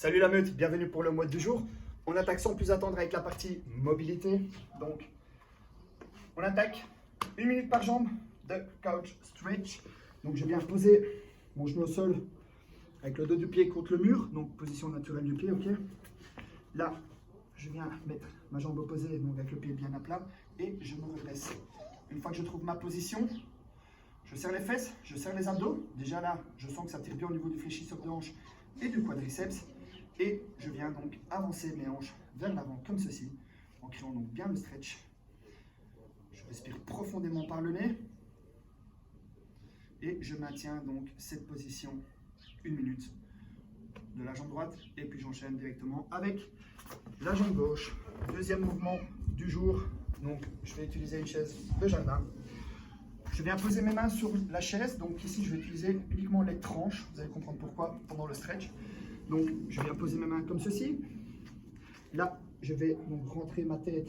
Salut la meute, bienvenue pour le mode du jour. On attaque sans plus attendre avec la partie mobilité. Donc, on attaque 1 minute par jambe de couch stretch. Donc, je viens poser mon genou au sol avec le dos du pied contre le mur. Donc, position naturelle du pied, ok. Là, je viens mettre ma jambe opposée, donc avec le pied bien à plat, et je me redresse. Une fois que je trouve ma position, je serre les fesses, je serre les abdos. Déjà là, je sens que ça tire bien au niveau du fléchisseur de hanche et du quadriceps. Et je viens donc avancer mes hanches vers l'avant comme ceci, en créant donc bien le stretch. Je respire profondément par le nez. Et je maintiens donc cette position 1 minute de la jambe droite. Et puis j'enchaîne directement avec la jambe gauche. Deuxième mouvement du jour. Donc je vais utiliser une chaise de jardin. Je viens poser mes mains sur la chaise. Donc ici je vais utiliser uniquement les tranches. Vous allez comprendre pourquoi pendant le stretch. Donc, je viens poser mes mains comme ceci. Là, je vais donc rentrer ma tête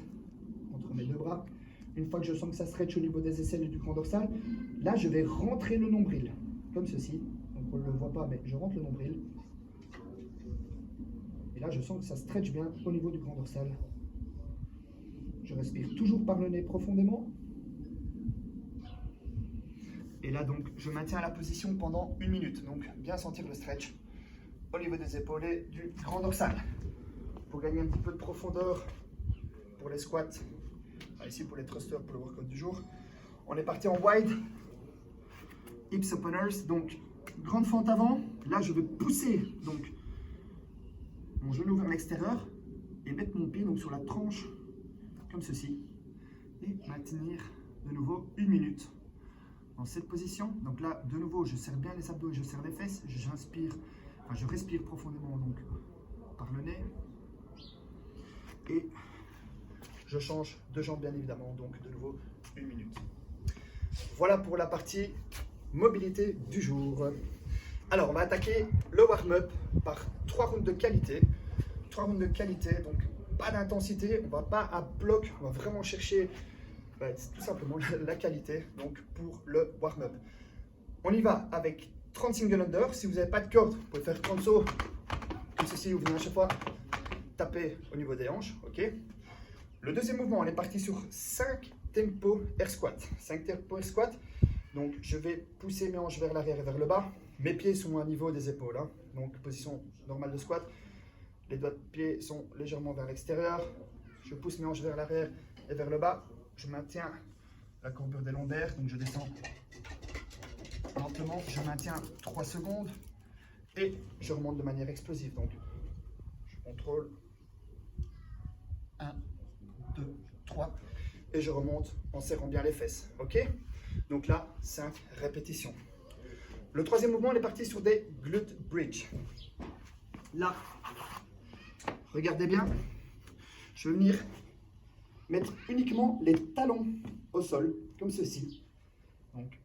entre mes deux bras. Une fois que je sens que ça stretch au niveau des aisselles et du grand dorsal, là, je vais rentrer le nombril, comme ceci. Donc, on ne le voit pas, mais je rentre le nombril. Et là, je sens que ça stretch bien au niveau du grand dorsal. Je respire toujours par le nez profondément. Et là, donc, je maintiens la position pendant 1 minute. Donc, bien sentir le stretch au niveau des épaules et du grand dorsal. Pour gagner un petit peu de profondeur pour les squats, ici pour les thrusters, pour le workout du jour, on est parti en wide hips openers, donc grande fente avant. Là je vais pousser donc mon genou vers l'extérieur et mettre mon pied donc sur la tranche comme ceci et maintenir de nouveau 1 minute dans cette position. Donc là de nouveau je serre bien les abdos et je serre les fesses, j'inspire. Je respire profondément donc par le nez et je change de jambe bien évidemment, donc de nouveau 1 minute. Voilà pour la partie mobilité du jour. Alors on va attaquer le warm-up par 3 rounds de qualité. 3 rounds de qualité, donc pas d'intensité, on va pas à bloc, on va vraiment chercher tout simplement la qualité donc pour le warm-up. On y va avec 30 single under. Si vous n'avez pas de corde, vous pouvez faire 30 sauts comme ceci, vous venez à chaque fois taper au niveau des hanches. Ok. Le deuxième mouvement, on est parti sur 5 tempo air squat. 5 tempo air squat. Donc je vais pousser mes hanches vers l'arrière et vers le bas. Mes pieds sont au niveau des épaules. Donc position normale de squat. Les doigts de pied sont légèrement vers l'extérieur. Je pousse mes hanches vers l'arrière et vers le bas. Je maintiens la courbure des lombaires. Donc je descends lentement, je maintiens 3 secondes et je remonte de manière explosive. Donc, je contrôle 1, 2, 3 et je remonte en serrant bien les fesses. Ok? Donc là, 5 répétitions. Le troisième mouvement, on est parti sur des glute bridge. Là, regardez bien, je vais venir mettre uniquement les talons au sol, comme ceci. Donc,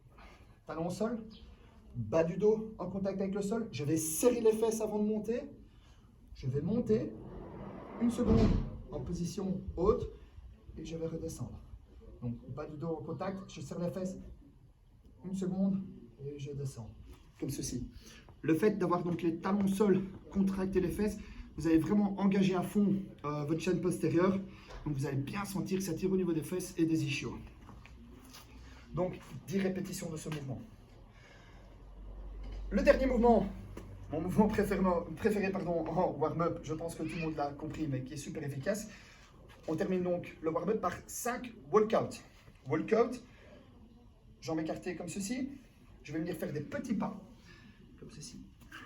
talons au sol, bas du dos en contact avec le sol. Je vais serrer les fesses avant de monter. Je vais monter 1 seconde en position haute et je vais redescendre. Donc bas du dos en contact, je serre les fesses 1 seconde et je descends. Comme ceci. Le fait d'avoir donc les talons au sol, contracter les fesses, vous allez vraiment engager à fond votre chaîne postérieure. Donc vous allez bien sentir que ça tire au niveau des fesses et des ischios. Donc 10 répétitions de ce mouvement. Le dernier mouvement, mon mouvement préféré en warm-up, je pense que tout le monde l'a compris, mais qui est super efficace. On termine donc le warm-up par 5 walkouts. Walkout, jambes écartées comme ceci. Je vais venir faire des petits pas, comme ceci,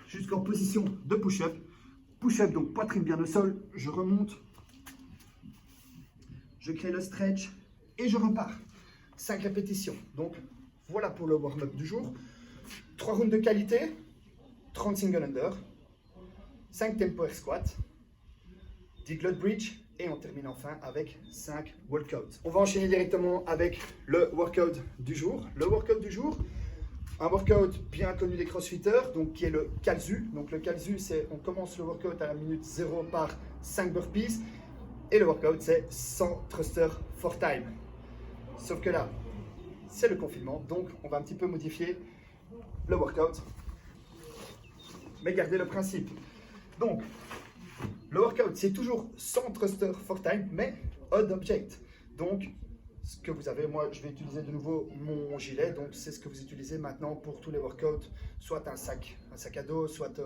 jusqu'en position de push-up. Push-up, donc poitrine bien au sol, je remonte, je crée le stretch et je repars. 5 répétitions. Donc voilà pour le warm-up du jour. 3 rounds de qualité, 30 single under, 5 tempo air squat, 10 glute bridge et on termine enfin avec 5 walkouts. On va enchaîner directement avec le workout du jour. Le workout du jour, un workout bien connu des crossfitters, donc qui est le Kalsu. Donc le Kalsu, c'est on commence le workout à la minute 0 par 5 burpees et le workout c'est 100 thrusters for time. Sauf que là, c'est le confinement, donc on va un petit peu modifier le workout, mais gardez le principe. Donc, le workout, c'est toujours sans thruster for time, mais odd object. Donc, ce que vous avez, moi, je vais utiliser de nouveau mon gilet. Donc, c'est ce que vous utilisez maintenant pour tous les workouts. Soit un sac à dos, soit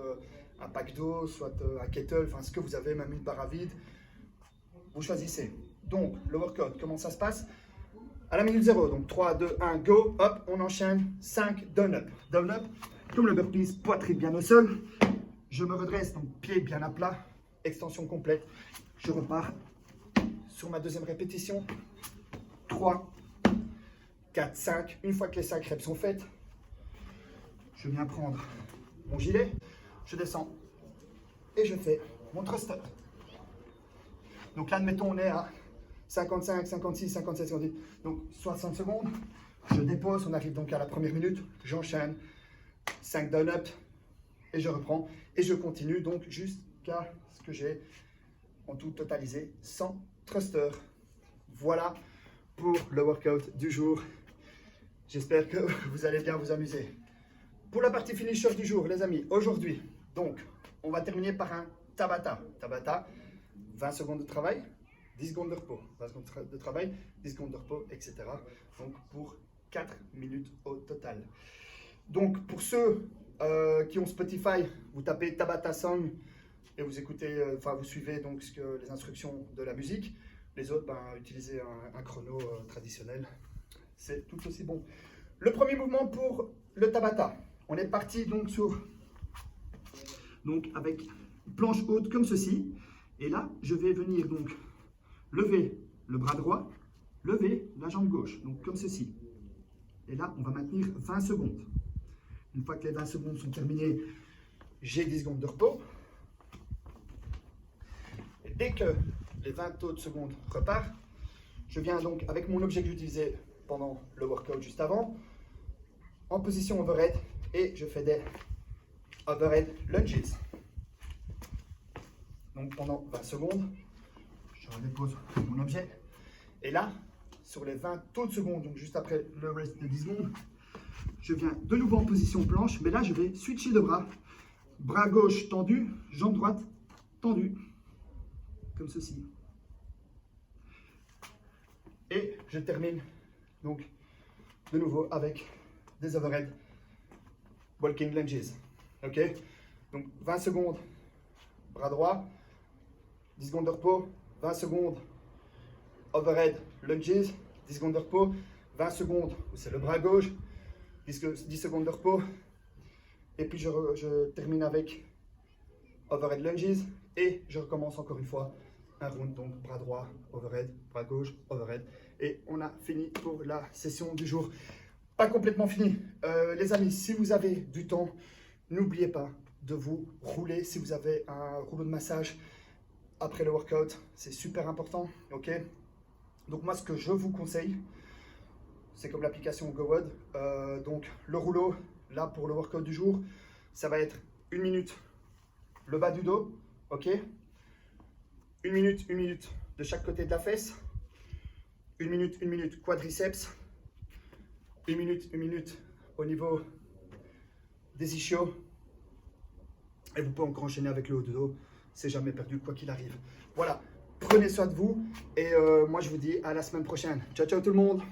un pack d'eau, soit un kettle, enfin, ce que vous avez, même une barre à vide. Vous choisissez. Donc, le workout, comment ça se passe? À la minute 0, donc 3, 2, 1, go, hop, on enchaîne, 5, down up. Down up, comme le burpees, poitrine bien au sol. Je me redresse, donc pied bien à plat, extension complète. Je repars sur ma deuxième répétition. 3, 4, 5. Une fois que les 5 reps sont faites, je viens prendre mon gilet, je descends et je fais mon thruster. Donc là, admettons, on est à 55, 56, 57, 58, donc 60 secondes. Je dépose, on arrive donc à la première minute, j'enchaîne, 5 down up et je reprends et je continue donc jusqu'à ce que j'ai en tout totalisé 100 thrusters. Voilà pour le workout du jour. J'espère que vous allez bien vous amuser. Pour la partie finisher du jour, les amis, aujourd'hui, donc, on va terminer par un Tabata. Tabata, 20 secondes de travail, 10 secondes de repos. 20 secondes de travail, 10 secondes de repos, etc. Donc, pour 4 minutes au total. Donc, pour ceux qui ont Spotify, vous tapez Tabata Song et vous écoutez, vous suivez donc les instructions de la musique. Les autres, utilisez un chrono traditionnel. C'est tout aussi bon. Le premier mouvement pour le Tabata. On est parti donc avec planche haute comme ceci. Et là, je vais venir donc lever le bras droit, lever la jambe gauche, donc comme ceci. Et là, on va maintenir 20 secondes. Une fois que les 20 secondes sont terminées, j'ai 10 secondes de repos. Et dès que les 20 autres secondes repartent, je viens donc avec mon objet que j'utilisais pendant le workout juste avant, en position overhead, et je fais des overhead lunges. Donc pendant 20 secondes, je redépose mon objet. Et là, sur les 20 autres secondes, donc juste après le rest de 10 secondes, je viens de nouveau en position planche, mais là je vais switcher de bras. Bras gauche tendu, jambe droite tendue, comme ceci. Et je termine donc de nouveau avec des overhead walking lunges. Ok? Donc 20 secondes, bras droit, 10 secondes de repos, 20 secondes, overhead lunges, 10 secondes de repos, 20 secondes, c'est le bras gauche, 10 secondes de repos, et puis je termine avec overhead lunges, et je recommence encore une fois un round, donc bras droit, overhead, bras gauche, overhead, et on a fini pour la session du jour. Pas complètement fini. Les amis, si vous avez du temps, n'oubliez pas de vous rouler. Si vous avez un rouleau de massage après le workout, c'est super important, ok? Donc moi, ce que je vous conseille, c'est comme l'application GoWOD. Donc le rouleau, là pour le workout du jour, ça va être 1 minute le bas du dos, ok? 1 minute de chaque côté de la fesse. 1 minute quadriceps. 1 minute au niveau des ischios. Et vous pouvez encore enchaîner avec le haut de dos. C'est jamais perdu, quoi qu'il arrive. Voilà, prenez soin de vous. Et moi, je vous dis à la semaine prochaine. Ciao, ciao tout le monde.